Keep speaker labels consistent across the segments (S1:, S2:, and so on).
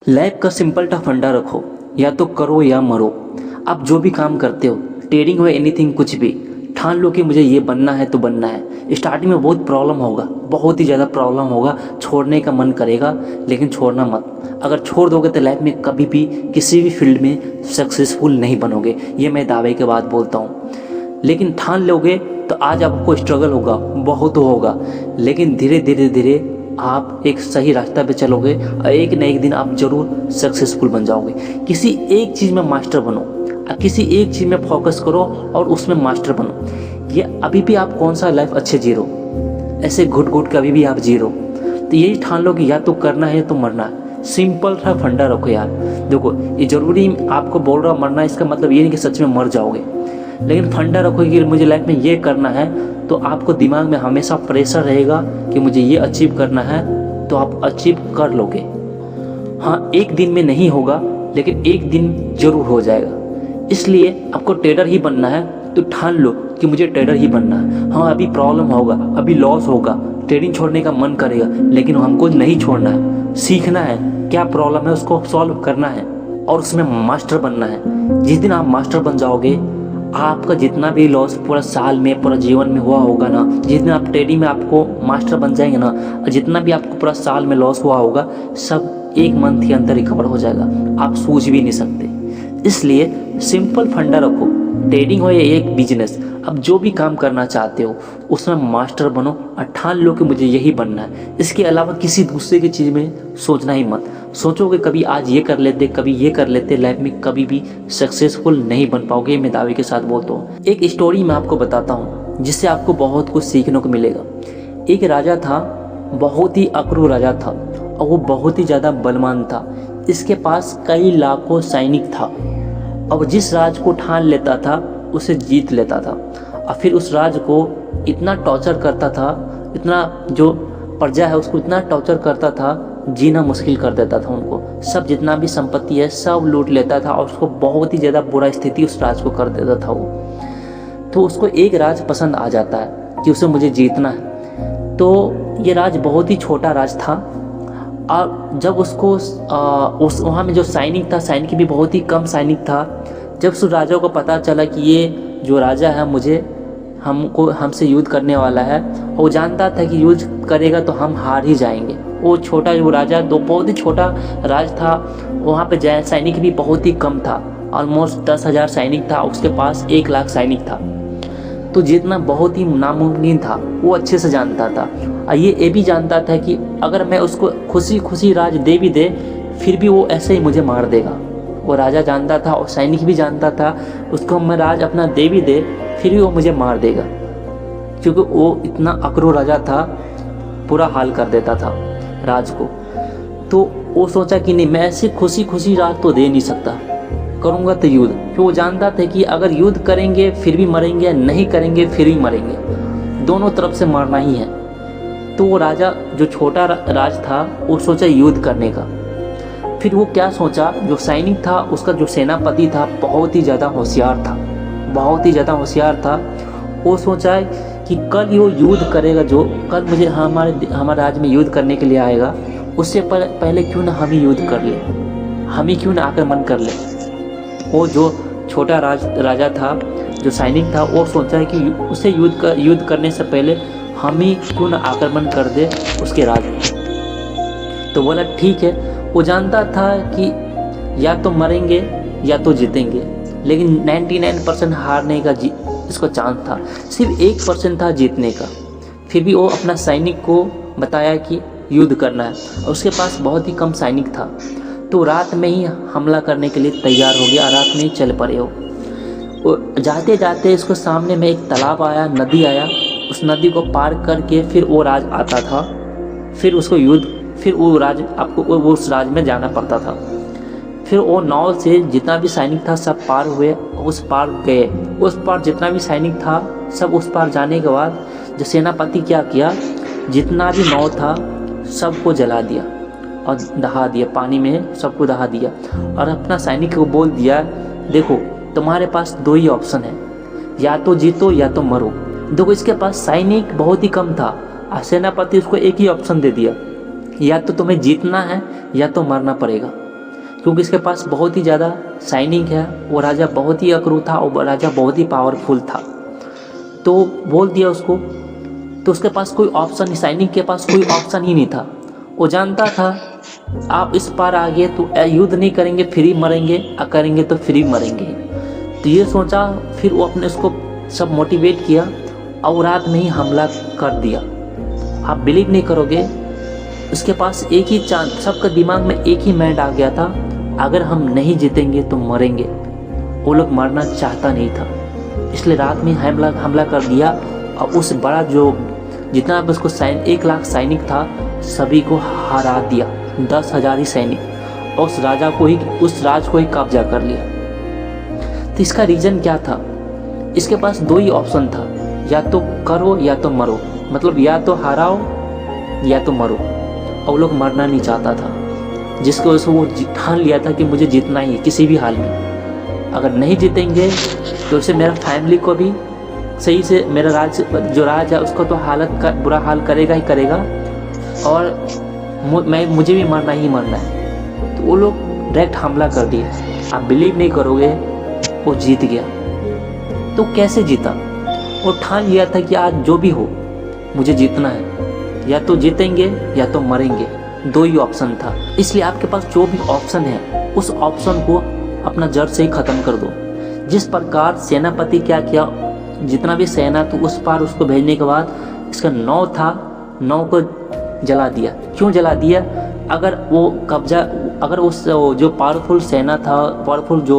S1: Life का simple सा फंडा रखो, या तो करो या मरो। आप जो भी काम करते हो, ट्रेडिंग हो, एनीथिंग, कुछ भी ठान लो कि मुझे ये बनना है तो बनना है। स्टार्टिंग में बहुत प्रॉब्लम होगा, बहुत ही ज़्यादा प्रॉब्लम होगा, छोड़ने का मन करेगा, लेकिन छोड़ना मत। अगर छोड़ दोगे तो लाइफ में कभी भी किसी भी फील्ड में सक्सेसफुल नहीं बनोगे, ये मैं दावे के बाद बोलता हूँ। लेकिन ठान लोगे तो आज आपको स्ट्रगल होगा, बहुत होगा, लेकिन धीरे धीरे धीरे आप एक सही रास्ता पे चलोगे और एक न एक दिन आप जरूर सक्सेसफुल बन जाओगे। किसी एक चीज़ में मास्टर बनो, किसी एक चीज़ में फोकस करो और उसमें मास्टर बनो। ये अभी भी आप कौन सा लाइफ अच्छे जी रहो, ऐसे घुट घुट के अभी भी आप जी रहो, तो यही ठान लो कि या तो करना है तो मरना है। सिंपल सा फंडा रखो यार। देखो, ये जरूरी आपको बोल रहा मरना, इसका मतलब ये नहीं कि सच में मर जाओगे, लेकिन फंडा रखो कि मुझे लाइफ में ये करना है, तो आपको दिमाग में हमेशा प्रेशर रहेगा कि मुझे ये अचीव करना है, तो आप अचीव कर लोगे। हाँ, एक दिन में नहीं होगा, लेकिन एक दिन जरूर हो जाएगा। इसलिए आपको ट्रेडर ही बनना है तो ठान लो कि मुझे ट्रेडर ही बनना है। हाँ, अभी प्रॉब्लम होगा, अभी लॉस होगा, ट्रेडिंग छोड़ने का मन करेगा, लेकिन हमको नहीं छोड़ना है। सीखना है क्या प्रॉब्लम है, उसको सॉल्व करना है और उसमें मास्टर बनना है। जिस दिन आप मास्टर बन जाओगे, आपका जितना भी लॉस पूरा साल में, पूरा जीवन में हुआ होगा ना, जिस दिन आप ट्रेडिंग में आपको मास्टर बन जाएंगे ना, और जितना भी आपको पूरा साल में लॉस हुआ होगा, सब एक मंथ के अंदर रिकवर हो जाएगा। आप सोच भी नहीं सकते। इसलिए सिंपल फंडा रखो, ट्रेडिंग हो या एक बिजनेस, अब जो भी काम करना चाहते हो उसमें मास्टर बनो और ठान लो कि मुझे यही बनना है। इसके अलावा किसी दूसरे की चीज़ में सोचना ही मत। सोचोगे कभी आज ये कर लेते, कभी ये कर लेते, लाइफ में कभी भी सक्सेसफुल नहीं बन पाओगे, मैं दावे के साथ बोलता हूँ। एक स्टोरी मैं आपको बताता हूँ जिससे आपको बहुत कुछ सीखने को मिलेगा। एक राजा था, बहुत ही अक्रूर राजा था और वो बहुत ही ज़्यादा बलवान था। इसके पास कई लाखों सैनिक था और जिस राज को ठान लेता था उसे जीत लेता था, और फिर उस राज को इतना टॉर्चर करता था, इतना जो प्रजा है उसको इतना टॉर्चर करता था, जीना मुश्किल कर देता था उनको। सब जितना भी संपत्ति है सब लूट लेता था और उसको बहुत ही ज़्यादा बुरा स्थिति उस राज को कर देता था वो। तो उसको एक राज पसंद आ जाता है कि उसे मुझे जीतना है। तो ये राज बहुत ही छोटा राज था और जब उसको उस वहाँ में जो सैनिक था, सैनिक भी बहुत ही कम सैनिक था। जब उस राजा को पता चला कि ये जो राजा है हमसे युद्ध करने वाला है, वो जानता था कि युद्ध करेगा तो हम हार ही जाएंगे। वो छोटा जो राजा, तो बहुत ही छोटा राज था, वहाँ पे सैनिक भी बहुत ही कम था, ऑलमोस्ट 10,000 सैनिक था, उसके पास 1 लाख सैनिक था। तो जीतना बहुत ही नामुमकिन था, वो अच्छे से जानता था। और ये भी जानता था कि अगर मैं उसको खुशी खुशी राज दे भी दे, फिर भी वो ऐसे ही मुझे मार देगा। वो राजा जानता था और सैनिक भी जानता था, उसको मैं राज अपना दे भी दे फिर भी वो मुझे मार देगा, क्योंकि वो इतना अक्रूर राजा था, पूरा हाल कर देता था राज को। तो वो सोचा कि नहीं, मैं ऐसे खुशी खुशी राज तो दे नहीं सकता, करूँगा तो युद्ध। फिर वो जानता था कि अगर युद्ध करेंगे फिर भी मरेंगे, नहीं करेंगे फिर भी मरेंगे, दोनों तरफ से मरना ही है। तो वो राजा जो छोटा राज था वो सोचा युद्ध करने का। फिर वो क्या सोचा, जो सैनिक था उसका जो सेनापति था बहुत ही ज़्यादा होशियार था, बहुत ही ज़्यादा होशियार था। वो सोचा कि कल वो युद्ध करेगा, जो कल मुझे हमारे राज्य में युद्ध करने के लिए आएगा, उससे पहले क्यों ना हम ही युद्ध कर ले, हम ही क्यों ना आक्रमण कर ले। वो जो छोटा राजा था, जो सैनिक था, वो सोचा कि उसे युद्ध करने से पहले हम ही क्यों ना आक्रमण कर दे उसके राज में। तो बोला ठीक है। वो जानता था कि या तो मरेंगे या तो जीतेंगे, लेकिन 99% हारने का इसको चांस था, सिर्फ 1% था जीतने का। फिर भी वो अपना सैनिक को बताया कि युद्ध करना है और उसके पास बहुत ही कम सैनिक था। तो रात में ही हमला करने के लिए तैयार हो गया, रात में ही चल पड़े वो जाते जाते इसको सामने में एक तालाब आया, नदी आया, उस नदी को पार करके फिर वो राज आता था। फिर उसको फिर वो राज आपको वो उस राज में जाना पड़ता था। फिर वो नाव से जितना भी सैनिक था सब पार हुए, उस पार गए। उस पार जितना भी सैनिक था सब उस पार जाने के बाद जो सेनापति क्या किया, जितना भी नाव था सबको जला दिया और दहा दिया, पानी में सबको दहा दिया, और अपना सैनिक को बोल दिया, देखो तुम्हारे पास 2 ही ऑप्शन है, या तो जीतो या तो मरो। देखो, इसके पास सैनिक बहुत ही कम था और सेनापति उसको एक ही ऑप्शन दे दिया, या तो तुम्हें जीतना है या तो मरना पड़ेगा। क्योंकि इसके पास बहुत ही ज़्यादा शाइनिंग है। वो राजा बहुत ही अक्रूर था और राजा बहुत ही पावरफुल था। तो बोल दिया उसको, तो उसके पास कोई ऑप्शन नहीं, शाइनिंग के पास कोई ऑप्शन ही नहीं था। वो जानता था आप इस पार आ गए तो युद्ध नहीं करेंगे फ्री मरेंगे, करेंगे तो फ्री मरेंगे। तो ये सोचा, फिर वो अपने उसको सब मोटिवेट किया और रात में ही हमला कर दिया। आप बिलीव नहीं करोगे, उसके पास एक ही चांस, सबका दिमाग में एक ही माइंड आ गया था, अगर हम नहीं जीतेंगे तो मरेंगे। वो लोग मरना चाहता नहीं था, इसलिए रात में हमला कर दिया। और उस बड़ा जो जितना भी उसको 1 लाख सैनिक था सभी को हरा दिया, 10,000 ही सैनिक, और उस राज को ही कब्जा कर लिया। तो इसका रीज़न क्या था? इसके पास 2 ही ऑप्शन था, या तो करो या तो मरो, मतलब या तो हराओ या तो मरो। और लोग मरना नहीं चाहता था, जिसकी वजह से वो ठान लिया था कि मुझे जीतना ही है किसी भी हाल में। अगर नहीं जीतेंगे तो इससे मेरा फैमिली को भी सही से, मेरा राज है उसको तो बुरा हाल करेगा ही करेगा, और मुझे भी मरना ही मरना है। तो वो लोग डायरेक्ट हमला कर दिए। आप बिलीव नहीं करोगे, वो जीत गया। तो कैसे जीता? वो ठान लिया था कि आज जो भी हो मुझे जीतना है, या तो जीतेंगे या तो मरेंगे, 2 ही ऑप्शन था। इसलिए आपके पास जो भी ऑप्शन है उस ऑप्शन को अपना जड़ से ही ख़त्म कर दो। जिस प्रकार सेनापति क्या किया, जितना भी सेना तो उस पार उसको भेजने के बाद इसका 9 था, 9 को जला दिया। क्यों जला दिया? अगर उस जो पावरफुल सेना था, पावरफुल जो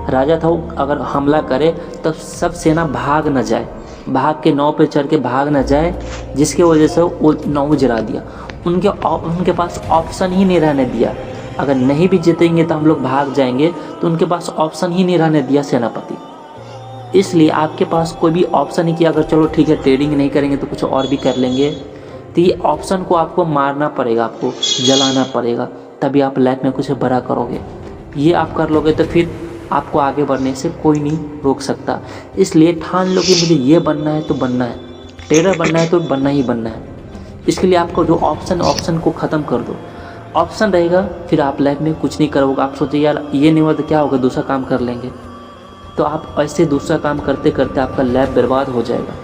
S1: राजा था, वो अगर हमला करे तब सब सेना भाग न जाए, भाग के 9 पे चढ़ के भाग न जाए, जिसकी वजह से वो 9 जला दिया। उनके पास ऑप्शन ही नहीं रहने दिया। अगर नहीं भी जीतेंगे तो हम लोग भाग जाएंगे, तो उनके पास ऑप्शन ही नहीं रहने दिया सेनापति। इसलिए आपके पास कोई भी ऑप्शन नहीं कि अगर चलो ठीक है ट्रेडिंग नहीं करेंगे तो कुछ और भी कर लेंगे, तो ये ऑप्शन को आपको मारना पड़ेगा, आपको जलाना पड़ेगा, तभी आप लाइफ में कुछ बड़ा करोगे। ये आप कर लोगे तो फिर आपको आगे बढ़ने से कोई नहीं रोक सकता। इसलिए ठान लो कि मुझे ये बनना है तो बनना है, ट्रेडर बनना है तो बनना ही बनना है। इसके लिए आपको जो ऑप्शन को ख़त्म कर दो। ऑप्शन रहेगा फिर आप लाइफ में कुछ नहीं करोगे। आप सोचिए यार ये नहीं हुआ तो क्या होगा, दूसरा काम कर लेंगे, तो आप ऐसे दूसरा काम करते करते आपका लाइफ बर्बाद हो जाएगा।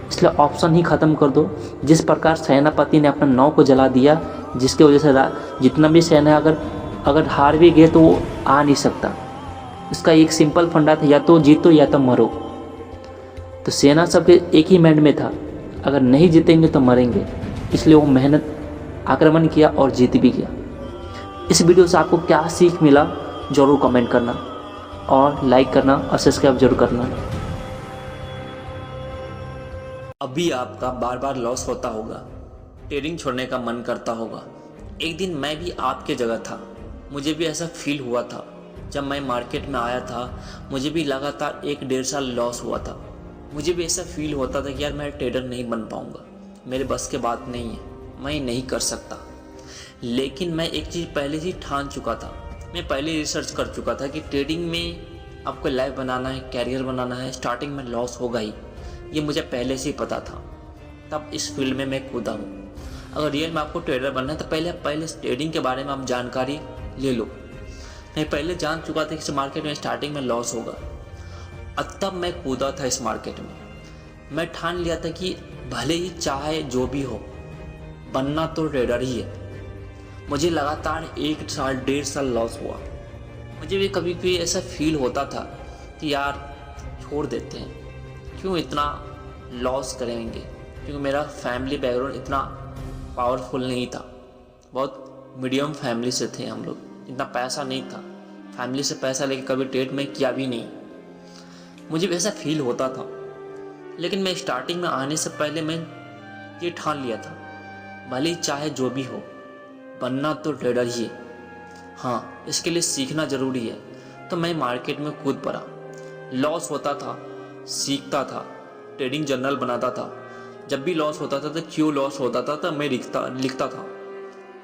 S1: इसलिए ऑप्शन ही ख़त्म कर दो। जिस प्रकार सेनापति ने अपना 9 को जला दिया, जिसकी वजह से जितना भी सेना अगर हार भी गए तो वो आ नहीं सकता। इसका एक सिंपल फंडा था, या तो जीतो या तो मरो। तो सेना सबके एक ही माइंड में था, अगर नहीं जीतेंगे तो मरेंगे। इसलिए वो मेहनत आक्रमण किया और जीत भी गया। इस वीडियो से आपको क्या सीख मिला ज़रूर कमेंट करना, और लाइक करना और सब्सक्राइब जरूर करना। अभी आपका बार बार लॉस होता होगा, ट्रेडिंग छोड़ने का मन करता होगा। एक दिन मैं भी आपके जगह था, मुझे भी ऐसा फील हुआ था। जब मैं मार्केट में आया था मुझे भी लगातार 1-1.5 साल लॉस हुआ था। मुझे भी ऐसा फील होता था कि यार मैं ट्रेडर नहीं बन पाऊँगा, मेरे बस के बात नहीं है, मैं नहीं कर सकता। लेकिन मैं एक चीज़ पहले ही ठान चुका था, मैं पहले रिसर्च कर चुका था कि ट्रेडिंग में आपको लाइफ बनाना है, कैरियर बनाना है, स्टार्टिंग में लॉस होगा ही, ये मुझे पहले से ही पता था। तब इस फील्ड में मैं कूदा हूँ। अगर रियल में आपको ट्रेडर बनना है तो पहले ट्रेडिंग के बारे में आप जानकारी ले लो। मैं पहले जान चुका था कि इस मार्केट में स्टार्टिंग में लॉस होगा, और तब मैं कूदा था इस मार्केट में। मैं ठान लिया था कि भले ही चाहे जो भी हो, बनना तो ट्रेडर ही है। मुझे लगातार 1 साल 1.5 साल लॉस हुआ। मुझे भी कभी कभी ऐसा फील होता था कि यार छोड़ देते हैं, क्यों इतना लॉस करेंगे, क्योंकि मेरा फैमिली बैकग्राउंड इतना पावरफुल नहीं था। बहुत मीडियम फैमिली से थे हम लोग, इतना पैसा नहीं था। फैमिली से पैसा लेके कभी ट्रेड में किया भी नहीं। मुझे भी ऐसा फील होता था, लेकिन मैं स्टार्टिंग में आने से पहले मैं ये ठान लिया था, भले ही चाहे जो भी हो, बनना तो ट्रेडर ही है। हाँ, इसके लिए सीखना ज़रूरी है। तो मैं मार्केट में कूद पड़ा। लॉस होता था, सीखता था, ट्रेडिंग जर्नल बनाता था। जब भी लॉस होता था तो क्यों लॉस होता था तो मैं लिखता था।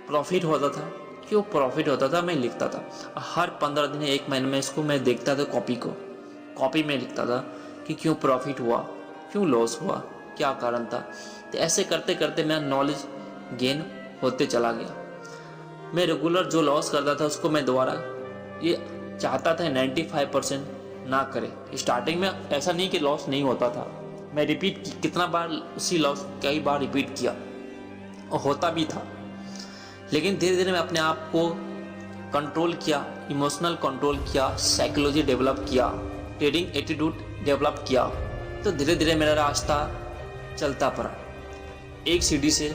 S1: प्रॉफिट होता था, क्यों प्रॉफिट होता था मैं लिखता था। हर 15 दिन 1 महीने में इसको मैं देखता था, कॉपी में लिखता था कि क्यों प्रॉफिट हुआ, क्यों लॉस हुआ, क्या कारण था। तो ऐसे करते करते मेरा नॉलेज गेन होते चला गया। मैं रेगुलर जो लॉस करता था उसको मैं दोबारा ये चाहता था 95% ना करे। स्टार्टिंग में ऐसा नहीं कि लॉस नहीं होता था, मैं रिपीट कितना बार उसी लॉस कई बार रिपीट किया और होता भी था। लेकिन धीरे धीरे मैं अपने आप को कंट्रोल किया, इमोशनल कंट्रोल किया, साइकोलॉजी डेवलप किया, ट्रेडिंग एटीट्यूड डेवलप किया, तो धीरे धीरे मेरा रास्ता चलता पड़ा। एक सीढ़ी से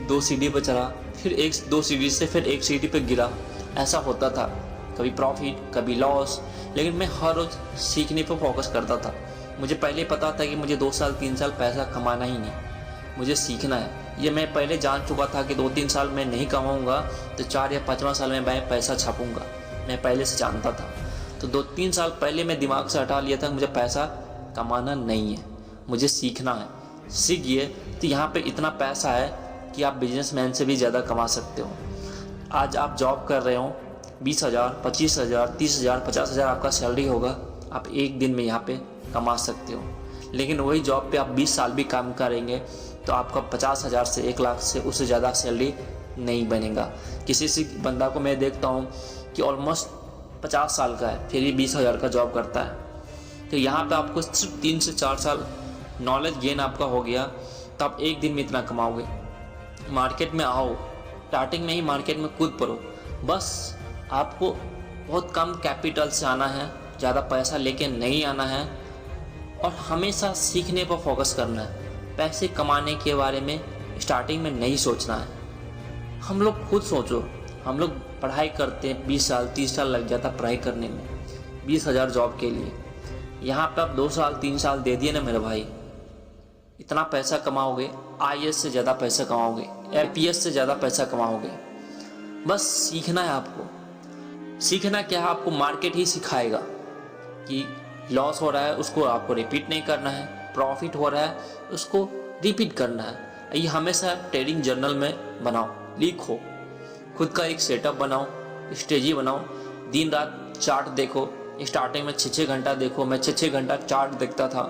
S1: 2 सीढ़ी पर चढ़ा, फिर 2 सीढ़ी से फिर 1 सीढ़ी पर गिरा। ऐसा होता था, कभी प्रॉफिट कभी लॉस, लेकिन मैं हर रोज़ सीखने पर फोकस करता था। मुझे पहले पता था कि मुझे 2 साल 3 साल पैसा कमाना ही नहीं, मुझे सीखना है। ये मैं पहले जान चुका था कि 2-3 साल मैं नहीं कमाऊंगा तो 4 या 5वां साल में मैं पैसा छापूंगा, मैं पहले से जानता था। तो 2-3 साल पहले मैं दिमाग से हटा लिया था मुझे पैसा कमाना नहीं है, मुझे सीखना है। सीख गए तो यहाँ पे इतना पैसा है कि आप बिजनेसमैन से भी ज़्यादा कमा सकते हो। आज आप जॉब कर रहे हो, 20,000, 25,000, 30,000, 50,000 आपका सैलरी होगा, आप एक दिन में यहाँ पे कमा सकते हो। लेकिन वही जॉब पे आप 20 साल भी काम करेंगे तो आपका 50,000 से 1 लाख से उससे ज़्यादा सैलरी नहीं बनेगा। किसी बंदा को मैं देखता हूँ कि ऑलमोस्ट 50 साल का है, फिर भी 20,000 का जॉब करता है। तो यहाँ पे आपको सिर्फ 3 से 4 साल नॉलेज गेन आपका हो गया तो आप एक दिन में इतना कमाओगे। मार्केट में आओ, स्टार्टिंग में ही मार्केट में कूद पड़ो। बस आपको बहुत कम कैपिटल से आना है, ज़्यादा पैसा लेके नहीं आना है और हमेशा सीखने पर फोकस करना है। पैसे कमाने के बारे में स्टार्टिंग में नहीं सोचना है। हम लोग खुद सोचो, हम लोग पढ़ाई करते हैं, 20 साल 30 साल लग जाता पढ़ाई करने में, 20,000 जॉब के लिए। यहाँ पे आप 2 साल 3 साल दे दिए ना मेरे भाई, इतना पैसा कमाओगे, IAS से ज़्यादा पैसा कमाओगे, APS से ज़्यादा पैसा कमाओगे। बस सीखना है आपको। सीखना क्या है, आपको मार्केट ही सिखाएगा कि लॉस हो रहा है उसको आपको रिपीट नहीं करना है, प्रॉफिट हो रहा है उसको रिपीट करना है। ये हमेशा ट्रेडिंग जर्नल में बनाओ, लिखो, खुद का एक सेटअप बनाओ, स्ट्रेटजी बनाओ, दिन रात चार्ट देखो। स्टार्टिंग में 6-6 घंटा देखो, मैं 6-6 घंटा चार्ट देखता था,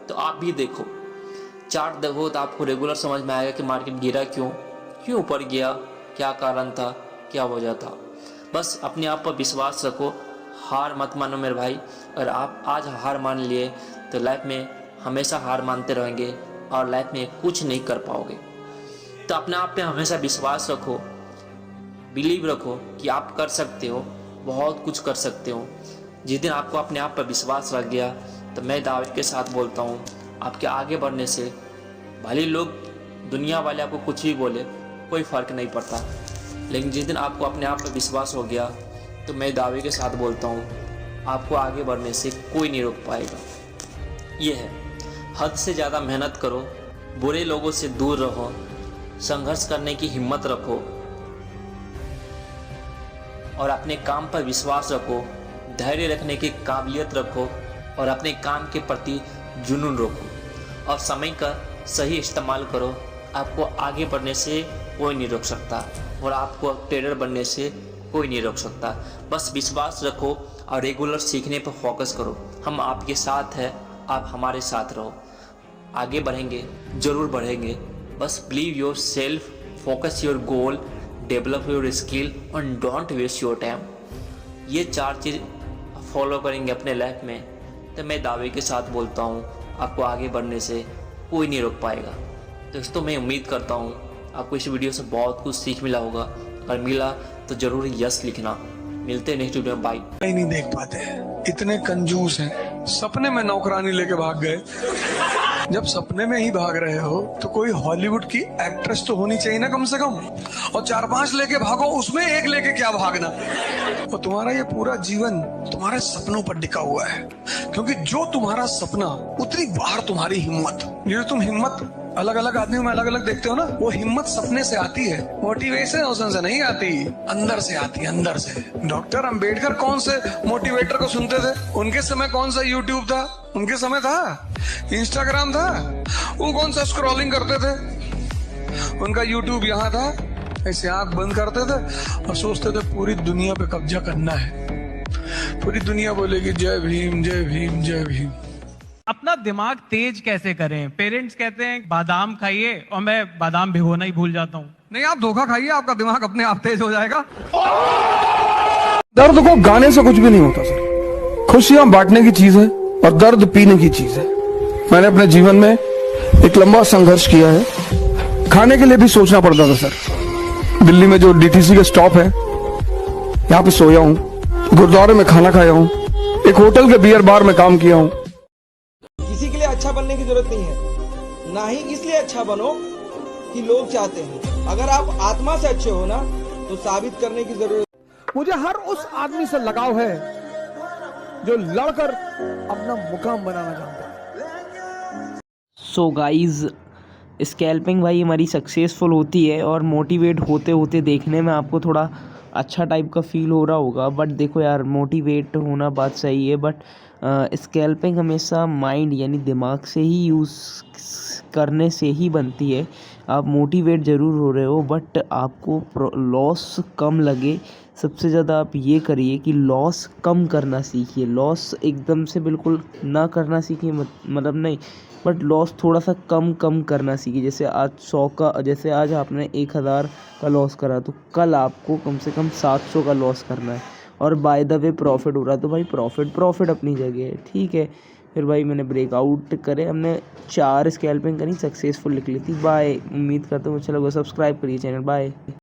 S1: तो आप भी देखो, चार्ट देखो तो आपको रेगुलर समझ में आएगा कि मार्केट गिरा क्यों ऊपर गया, क्या कारण था, क्या वजह था। बस अपने आप पर विश्वास रखो, हार मत मानो मेरे भाई। अगर आप आज हार मान लिए तो लाइफ में हमेशा हार मानते रहेंगे और लाइफ में कुछ नहीं कर पाओगे। तो अपने आप पे हमेशा विश्वास रखो, बिलीव रखो कि आप कर सकते हो, बहुत कुछ कर सकते हो। जिस दिन आपको अपने आप पर विश्वास रख गया तो मैं दावे के साथ बोलता हूँ, आपके आगे बढ़ने से भले लोग दुनिया वाले आपको कुछ भी बोले कोई फ़र्क नहीं पड़ता, लेकिन जिस दिन आपको अपने आप पर विश्वास हो गया तो मैं दावे के साथ बोलता हूँ आपको आगे बढ़ने से कोई नहीं रोक पाएगा। ये है, हद से ज़्यादा मेहनत करो, बुरे लोगों से दूर रहो, संघर्ष करने की हिम्मत रखो और अपने काम पर विश्वास रखो, धैर्य रखने की काबिलियत रखो और अपने काम के प्रति जुनून रखो और समय का सही इस्तेमाल करो। आपको आगे बढ़ने से कोई नहीं रोक सकता और आपको ट्रेडर बनने से कोई नहीं रोक सकता। बस विश्वास रखो और रेगुलर सीखने पर फोकस करो। हम आपके साथ हैं, आप हमारे साथ रहो, आगे बढ़ेंगे, ज़रूर बढ़ेंगे। बस believe yourself, focus your goal, develop your skill and don't waste your time. ये 4 चीज़ फॉलो करेंगे अपने लाइफ में तो मैं दावे के साथ बोलता हूँ आपको आगे बढ़ने से कोई नहीं रोक पाएगा। दोस्तों मैं उम्मीद करता हूँ आपको इस वीडियो से बहुत कुछ सीख मिला होगा। अगर मिला तो ज़रूर यस लिखना। मिलते हैं नेक्स्ट वीडियो में, बाय।
S2: नहीं देख पाते, इतने कंजूस हैं, सपने में नौकरानी लेके भाग गए। जब सपने में ही भाग रहे हो तो कोई हॉलीवुड की एक्ट्रेस तो होनी चाहिए ना कम से कम, और 4-5 लेके भागो, उसमें एक लेके क्या भागना। और तुम्हारा ये पूरा जीवन तुम्हारे सपनों पर टिका हुआ है, क्योंकि जो तुम्हारा सपना उतनी बाहर तुम्हारी हिम्मत। ये तुम हिम्मत अलग अलग आदमियों में अलग अलग देखते हो ना, वो हिम्मत सपने से आती है, मोटिवेशन से नहीं आती, अंदर से आती है, अंदर से। डॉक्टर अंबेडकर कौन से मोटिवेटर को सुनते थे? उनके समय कौन सा यूट्यूब था? उनके समय था इंस्टाग्राम था? वो कौन सा स्क्रॉलिंग करते थे? उनका यूट्यूब यहाँ था, ऐसे आंख बंद करते थे और सोचते थे पूरी दुनिया पे कब्जा करना है, पूरी दुनिया बोलेगी जय भीम जय भीम जय भीम।
S3: अपना दिमाग तेज कैसे करें? पेरेंट्स कहते हैं बादाम खाइए और मैं बादाम भिगोना ही भूल जाता हूँ।
S2: नहीं, आप धोखा खाइए, आपका दिमाग अपने आप तेज हो जाएगा। दर्द को गाने से कुछ भी नहीं होता सर। खुशियां बांटने की चीज है और दर्द पीने की चीज है। मैंने अपने जीवन में एक लंबा संघर्ष किया है। खाने के लिए भी सोचना पड़ता था सर। दिल्ली में जो डीटीसी के स्टॉप है, यहाँ पे सोया हूँ, गुरुद्वारे में खाना खाया हूँ, एक होटल के बियर बार में काम किया हूँ।
S4: किसी के लिए अच्छा बनने की जरूरत नहीं है, ना ही इसलिए अच्छा बनो कि लोग चाहते हैं। अगर आप आत्मा से अच्छे हो ना, तो साबित करने की जरूरत।
S2: मुझे हर उस आदमी से लगाव है जो लड़कर अपना मुकाम बनाना चाहता है।
S5: सो गाइज, स्कैल्पिंग भाई हमारी सक्सेसफुल होती है और मोटिवेट होते होते देखने में आपको थोड़ा अच्छा टाइप का फील हो रहा होगा, बट देखो यार, मोटिवेट होना बात सही है, बट स्कैल्पिंग हमेशा माइंड यानी दिमाग से ही यूज़ करने से ही बनती है। आप मोटिवेट ज़रूर हो रहे हो, बट आपको लॉस कम लगे, सबसे ज़्यादा आप ये करिए कि लॉस कम करना सीखिए। लॉस एकदम से बिल्कुल ना करना सीखिए, मतलब नहीं, बट लॉस थोड़ा सा कम करना सीखिए। जैसे आज 100 का, जैसे आज आपने 1000 का लॉस करा, तो कल आपको कम से कम 700 का लॉस करना है। और बाय द वे प्रॉफिट हो रहा है, तो भाई प्रॉफिट अपनी जगह है, ठीक है। फिर भाई मैंने ब्रेकआउट करे, हमने 4 स्कैल्पिंग करी, सक्सेसफुल निकली थी। बाय, उम्मीद करता हूँ अच्छा लगा। सब्सक्राइब करिए चैनल, बाय।